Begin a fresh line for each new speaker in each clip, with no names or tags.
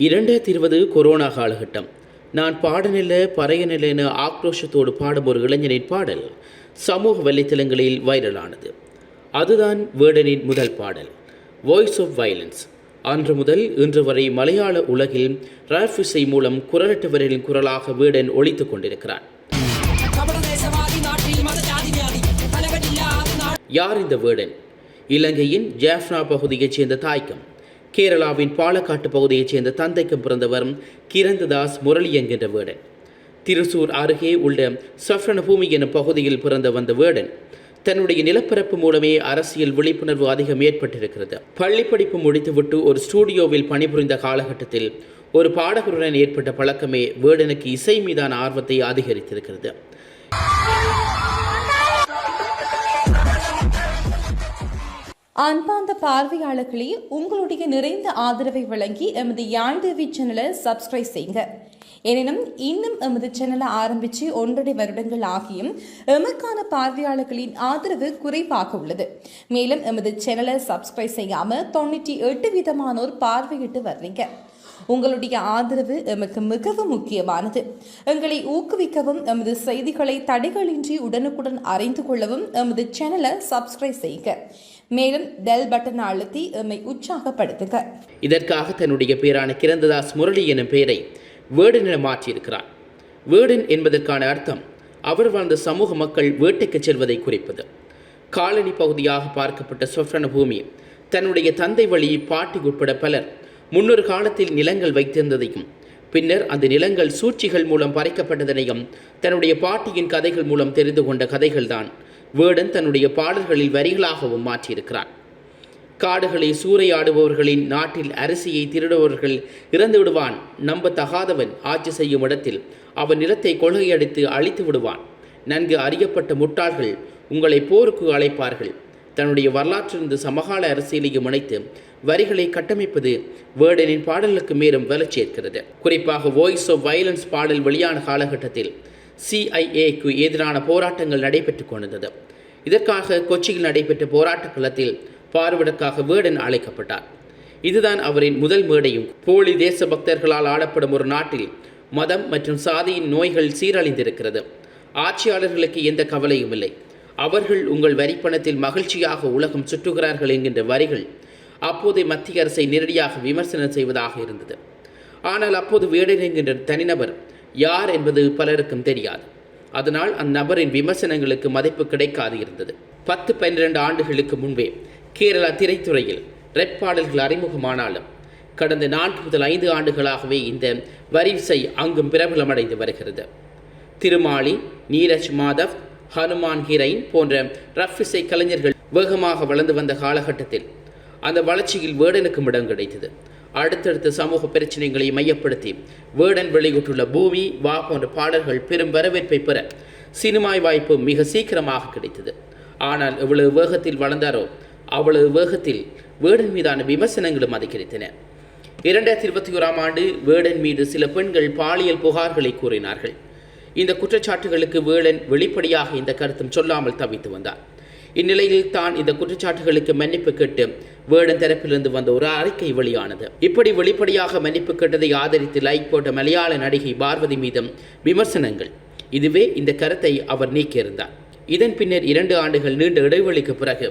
2020 corona காலகட்டம். நான் பாடநிலை பறையநிலை என ஆக்ரோஷத்தோடு பாடும் ஒரு இளைஞனின் பாடல் சமூக வலைத்தளங்களில் வைரலானது. அதுதான் வேர்டனின் முதல் பாடல், வாய்ஸ் ஆஃப் வயலன்ஸ். அன்று முதல் இன்று வரை மலையாள உலகில் ராப் இசை மூலம் குரலற்றவர்களின் குரலாக வேர்டன் ஒலித்துக் கொண்டிருக்கிறார். யார் இந்த வேர்டன்? இலங்கையின் ஜாஃப்னா பகுதியைச் சேர்ந்த தாய்க்கும் கேரளாவின் பாலக்காட்டு பகுதியைச் சேர்ந்த தந்தைக்கும் பிறந்தவர் கிரந்ததாஸ் முரளி என்கின்ற வேர்டன். திருசூர் அருகே உள்ள சஃப்ரனபூமி எனும் பகுதியில் பிறந்த வந்த வேர்டன் தன்னுடைய நிலப்பரப்பு மூலமே அரசியல் விழிப்புணர்வு அதிகம் ஏற்பட்டிருக்கிறது. பள்ளி படிப்பு முடித்துவிட்டு ஒரு ஸ்டூடியோவில் பணிபுரிந்த காலகட்டத்தில் ஒரு பாடகருடன் ஏற்பட்ட பழக்கமே வேர்டனுக்கு இசை மீதான ஆர்வத்தை அதிகரித்திருக்கிறது.
அன்பார்ந்த பார்வையாளர்களே, உங்களுடைய நிறைந்த ஆதரவை வழங்கி எமது யாழ் டிவி சேனலை சப்ஸ்கிரைப் செய்யுங்க. எனினும் இன்னும் எமது சேனலை ஆரம்பித்து 1.5 வருடங்கள் ஆகியும் எமக்கான பார்வையாளர்களின் ஆதரவு குறைவாக உள்ளது. மேலும் எமது சேனலை சப்ஸ்கிரைப் செய்யாமல் 98% பார்வையிட்டு வர்றீங்க. உங்களுடைய ஆதரவு எமக்கு மிகவும் முக்கியமானது. எங்களை ஊக்குவிக்கவும் எமது செய்திகளை தடைகளின்றி உடனுக்குடன் அறிந்து கொள்ளவும் எமது சேனலை சப்ஸ்கிரைப் செய்யுங்க. மேலும் பெல் பட்டன் அழுத்தி எம்மை உற்சாகப்படுத்துங்க.
இதற்காக தன்னுடைய பேரான கிரந்ததாஸ் முரளி எனும் பெயரை வேர்டன் என மாற்றியிருக்கிறார். வேர்டன் என்பதற்கான அர்த்தம் அவர் வாழ்ந்த சமூக மக்கள் வேட்டைக்கு செல்வதை குறிப்பது. காலனி பகுதியாக பார்க்கப்பட்ட சொஃப்ரன பூமி தன்னுடைய தந்தை வழி பாட்டி உட்பட பலர் முன்னொரு காலத்தில் நிலங்கள் வைத்திருந்ததையும் பின்னர் அந்த நிலங்கள் சூழ்ச்சிகள் மூலம் பறிக்கப்பட்டதனையும் தன்னுடைய பாட்டியின் கதைகள் மூலம் தெரிந்து கொண்ட கதைகள்தான் வேர்டன் தன்னுடைய பாடல்களில் வரிகளாகவும் மாற்றியிருக்கிறார். காடுகளை சூறையாடுபவர்களின் நாட்டில் அரிசியை திருடுபவர்கள் இறந்து விடுவான், நம்பத்தகாதவன் ஆட்சி செய்யும் இடத்தில் அவன் நிலத்தை கொள்கையடித்து அழித்து விடுவான், நன்கு அறியப்பட்ட முட்டாள்கள் உங்களை போருக்கு அழைப்பார்கள். தன்னுடைய வரலாற்றிலிருந்து சமகால அரசியலையும் இணைத்து வரிகளை கட்டமைப்பது வேர்டனின் பாடலுக்கு மேலும் வளர்ச்சியேற்கிறது. குறிப்பாக வாய்ஸ் ஆஃப் வயலன்ஸ் பாடல் வெளியான காலகட்டத்தில் CIA-க்கு எதிரான போராட்டங்கள் நடைபெற்றுக் கொண்டிருந்தது. இதற்காக கொச்சியில் நடைபெற்ற போராட்ட களத்தில் பார்வையிடற்காக வேர்டன் அழைக்கப்பட்டார். இதுதான் அவரின் முதல் மேடையும். போலி தேச பக்தர்களால் ஆடப்படும் ஒரு நாட்டில் மதம் மற்றும் சாதியின் நோய்கள் சீரழிந்திருக்கிறது. ஆட்சியாளர்களுக்கு எந்த கவலையும் இல்லை. அவர்கள் உங்கள் வரிப்பணத்தில் மகிழ்ச்சியாக உலகம் சுற்றுகிறார்கள் என்கின்ற வரிகள் அப்போதைய மத்திய அரசை நேரடியாக விமர்சனம் செய்வதாக இருந்தது. ஆனால் அப்போது வேர்டன் என்கின்ற தனிநபர் யார் என்பது பலருக்கும் தெரியாது. அதனால் அந்நபரின் விமர்சனங்களுக்கு மதிப்பு கிடைக்காது இருந்தது. 10-12 ஆண்டுகளுக்கு முன்பே கேரளா திரைத்துறையில் ரெப் பாடல்கள் அறிமுகமானாலும் கடந்த 4 முதல் 5 ஆண்டுகளாகவே இந்த வரிசை அங்கும் பிரபலமடைந்து வருகிறது. திருமாலி, நீரஜ் மாதவ், ஹனுமான் ஹீரைன் போன்ற ரஃப் இசை கலைஞர்கள் வேகமாக வளர்ந்து வந்த காலகட்டத்தில் அந்த வளர்ச்சியில் வேர்டனுக்கும் இடம் கிடைத்தது. அடுத்தடுத்த சமூக பிரச்சனைகளை மையப்படுத்தி வேர்டன் வெளியிட்டுள்ள பூமி வா போன்ற பாடல்கள் பெரும் வரவேற்பை பெற சினிமாய் வாய்ப்பு மிக சீக்கிரமாக கிடைத்தது. ஆனால் எவ்வளவு வேகத்தில் வளர்ந்தாரோ அவ்வளவு வேகத்தில் வேர்டன் மீதான விமர்சனங்களும் அதிகரித்தன. 2021ஆம் ஆண்டு வேர்டன் மீது சில பெண்கள் பாலியல் புகார்களை கூறினார்கள். இந்த குற்றச்சாட்டுகளுக்கு வேர்டன் வெளிப்படையாக இந்த கருத்தும் சொல்லாமல் தவித்து வந்தார். இந்நிலையில் தான் இந்த குற்றச்சாட்டுகளுக்கு மன்னிப்பு கேட்டு வேர்டன் தரப்பிலிருந்து வந்த ஒரு அறிக்கை வெளியானது. இப்படி வெளிப்படையாக மன்னிப்பு கேட்டதை ஆதரித்து லைக் போட்ட மலையாள நடிகை பார்வதி மீதும் விமர்சனங்கள். இதுவே இந்த கருத்தை அவர் நீக்கியிருந்தார். இதன் பின்னர் 2 ஆண்டுகள் நீண்ட இடைவெளிக்கு பிறகு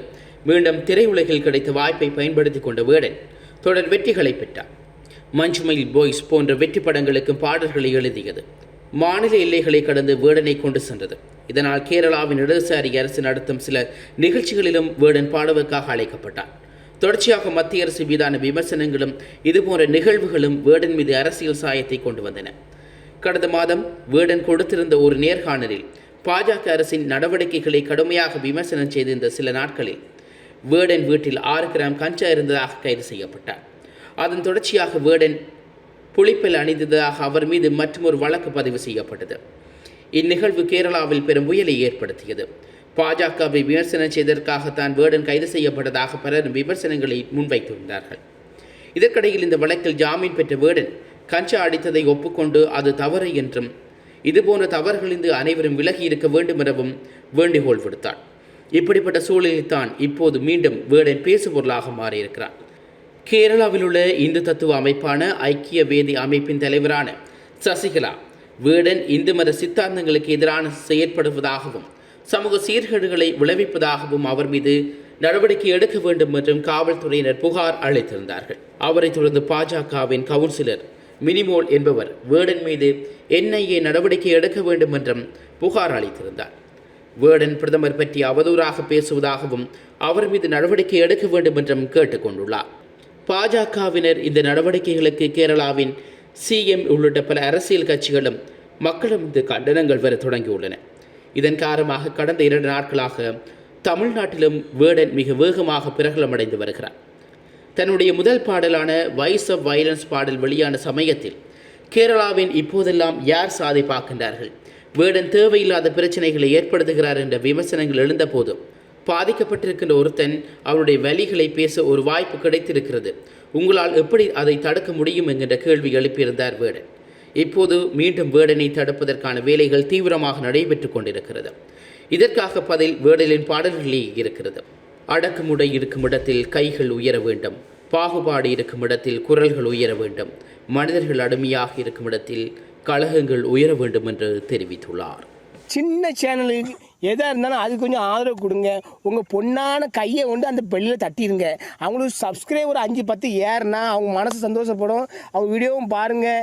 மீண்டும் திரையுலகில் கிடைத்த வாய்ப்பை பயன்படுத்தி கொண்ட வேர்டன் தொடர் வெற்றிகளை பெற்றார். மஞ்சுமைல் பாய்ஸ் போன்ற வெற்றி படங்களுக்கும் பாடல்களை எழுதியது. மாநில எல்லைகளை கடந்து வேர்டனை கொண்டு சென்றது. இதனால் கேரளாவின் இடதுசாரி அரசு நடத்தும் சில நிகழ்ச்சிகளிலும் வேர்டன் பாடுவதற்காக அழைக்கப்பட்டார். தொடர்ச்சியாக மத்திய அரசு மீதான விமர்சனங்களும் இதுபோன்ற நிகழ்வுகளும் வேர்டன் மீது அரசியல் சாயத்தை கொண்டு வந்தன. கடந்த மாதம் வேர்டன் கொடுத்திருந்த ஒரு நேர்காணலில் பாஜக அரசின் நடவடிக்கைகளை கடுமையாக விமர்சனம் செய்திருந்த சில நாட்களில் வேர்டன் வீட்டில் 6 கிராம் கஞ்சா இருந்ததாக கைது செய்யப்பட்டார். அதன் தொடர்ச்சியாக வேர்டன் புலிப்பல் அணிந்ததாக அவர் மீது மற்றொரு வழக்கு பதிவு செய்யப்பட்டது. இந்நிகழ்வு கேரளாவில் பெரும் புயலை ஏற்படுத்தியது. பாஜகவை விமர்சனம் செய்ததற்காகத்தான் வேர்டன் கைது செய்யப்பட்டதாக பலரும் விமர்சனங்களை முன்வைத்திருந்தார்கள். இதற்கிடையில் இந்த வழக்கில் ஜாமீன் பெற்ற வேர்டன் கஞ்சா அடித்ததை ஒப்புக்கொண்டு அது தவறு என்றும் இதுபோன்ற தவறுகளிலிருந்து அனைவரும் விலகி இருக்க வேண்டும் எனவும் வேண்டுகோள் விடுத்தார். இப்படிப்பட்ட சூழலில் தான் இப்போது மீண்டும் வேர்டன் பேசுபொருளாக மாறியிருக்கிறார். கேரளாவில் உள்ள இந்து தத்துவ அமைப்பான ஐக்கிய வேதி அமைப்பின் தலைவரான சசிகலா வேடன் இந்து மத சித்தாந்தங்களுக்கு எதிரான செயற்படுவதாகவும் சமூக சீர்கேடுகளை விளைவிப்பதாகவும் அவர் மீது நடவடிக்கை எடுக்க வேண்டும் என்றும் காவல்துறையினர் புகார் அளித்திருந்தார்கள். அவரைத் தொடர்ந்து பாஜகவின் கவுன்சிலர் மினிமோல் என்பவர் வேடன் மீது NIA நடவடிக்கை எடுக்க வேண்டும் என்றும் புகார் அளித்திருந்தார். வேடன் பிரதமர் பற்றி அவதூறாக பேசுவதாகவும் அவர் மீது நடவடிக்கை எடுக்க வேண்டும் என்றும் கேட்டுக்கொண்டுள்ளார். பாஜகவினர் இந்த நடவடிக்கைகளுக்கு கேரளாவின் CM உள்ளிட்ட பல அரசியல் கட்சிகளும் மக்களும் இந்த கண்டனங்கள் வர தொடங்கியுள்ளன. இதன் காரணமாக கடந்த 2 நாட்களாக தமிழ்நாட்டிலும் வேடன் மிக வேகமாக பிரபலமடைந்து வருகிறார். தன்னுடைய முதல் பாடலான வாய்ஸ் ஆஃப் வயலன்ஸ் பாடல் வெளியான சமயத்தில் கேரளாவின் இப்போதெல்லாம் யார் சாதி பார்க்கின்றார்கள், வேடன் தேவையில்லாத பிரச்சனைகளை ஏற்படுத்துகிறார் என்ற விமர்சனங்கள் எழுந்த போதும் பாதிக்கப்பட்டிருக்கின்ற ஒருத்தன் அவருடைய வலிகளை பேச ஒரு வாய்ப்பு கிடைத்திருக்கிறது, உங்களால் எப்படி அதை தடுக்க முடியும் என்கின்ற கேள்வி எழுப்பியிருந்தார் வேடன். இப்போது மீண்டும் வேடனை தடுப்பதற்கான வேலைகள் தீவிரமாக நடைபெற்றுக் கொண்டிருக்கிறது. இதற்காக பதில் வேடலின் பாடல்களே இருக்கிறது. அடக்குமுறை இருக்கும் இடத்தில் கைகள் உயர வேண்டும், பாகுபாடு இருக்கும் இடத்தில் குரல்கள் உயர வேண்டும், மனிதர்கள் அடிமையாக இருக்கும் இடத்தில் கழகங்கள் உயர வேண்டும் என்று தெரிவித்துள்ளார்.
சின்ன சேனலுக்கு எதாக இருந்தாலும் அது கொஞ்சம் ஆதரவு கொடுங்க. உங்கள் பொண்ணான கையை கொண்டு அந்த பெல்லில் தட்டிடுங்க. அவங்களுக்கு சப்ஸ்கிரைபர் 5-10 ஏறுனா அவங்க மனசு சந்தோஷப்படும். அவங்க வீடியோவும் பாருங்கள்.